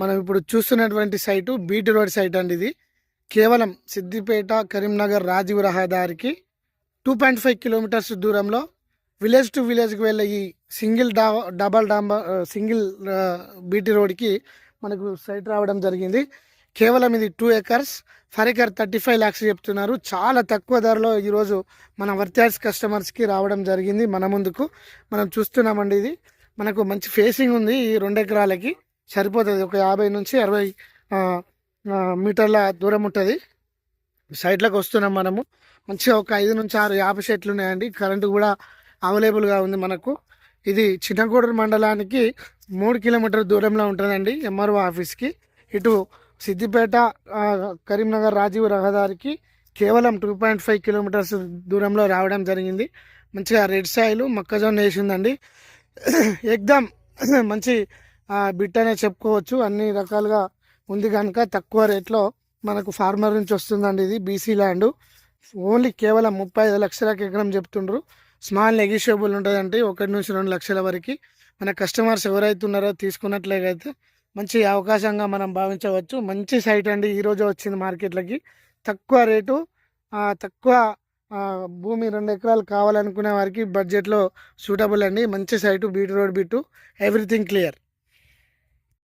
మనం ఇప్పుడు చూస్తున్నటువంటి సైటు బీటీ రోడ్ సైట్ అండి. ఇది కేవలం సిద్దిపేట కరీంనగర్ రాజీవ్ రహదారికి 2.5 కిలోమీటర్స్ దూరంలో విలేజ్ టు విలేజ్కి వెళ్ళే ఈ సింగిల్ బీటీ రోడ్కి మనకు సైట్ రావడం జరిగింది. కేవలం ఇది 2 ఎకర్స్, ఫర్ ఎకర్ 35 lakhs చెప్తున్నారు. చాలా తక్కువ ధరలో ఈరోజు మన వర్త్యాస్ కస్టమర్స్కి రావడం జరిగింది. మన ముందుకు మనం చూస్తున్నామండి. ఇది మనకు మంచి ఫేసింగ్ ఉంది. ఈ 2 ఎకరాలకి సరిపోతుంది. ఒక 50 నుంచి 60 మీటర్ల దూరం ఉంటుంది. సైట్లకు వస్తున్నాం మనము. మంచిగా ఒక 5 నుంచి 6 యాప చెట్లు ఉన్నాయండి. కరెంటు కూడా అవైలబుల్గా ఉంది మనకు. ఇది చిన్నగూడూరు మండలానికి 3 కిలోమీటర్ దూరంలో ఉంటుందండి ఎంఆర్ఓ ఆఫీస్కి. ఇటు సిద్దిపేట కరీంనగర్ రాజీవ్ రహదారికి కేవలం 2.5 కిలోమీటర్స్ దూరంలో రావడం జరిగింది. మంచిగా రెడ్ సాయిల్ మొక్కజొన్న వేసిందండి. ఎగ్దమ్ మంచి బిట్ అనే చెప్పుకోవచ్చు. అన్ని రకాలుగా ఉంది కనుక తక్కువ రేట్లో మనకు ఫార్మర్ నుంచి వస్తుందండి. ఇది బీసీ ల్యాండ్. ఓన్లీ కేవలం 35 లక్షలకు ఎకరం చెప్తుండ్రు. స్మాల్ నెగిషియబుల్ ఉంటుందండి. 1 నుంచి 2 లక్షల వరకు మన కస్టమర్స్ ఎవరైతే ఉన్నారో తీసుకున్నట్లయితే మంచి అవకాశంగా మనం భావించవచ్చు. మంచి సైట్ అండి. ఈరోజు వచ్చింది మార్కెట్లకి. తక్కువ రేటు, తక్కువ భూమి 2 ఎకరాలు కావాలనుకునే వారికి బడ్జెట్లో సూటబుల్ అండి. మంచి site BT road bit. Everything clear.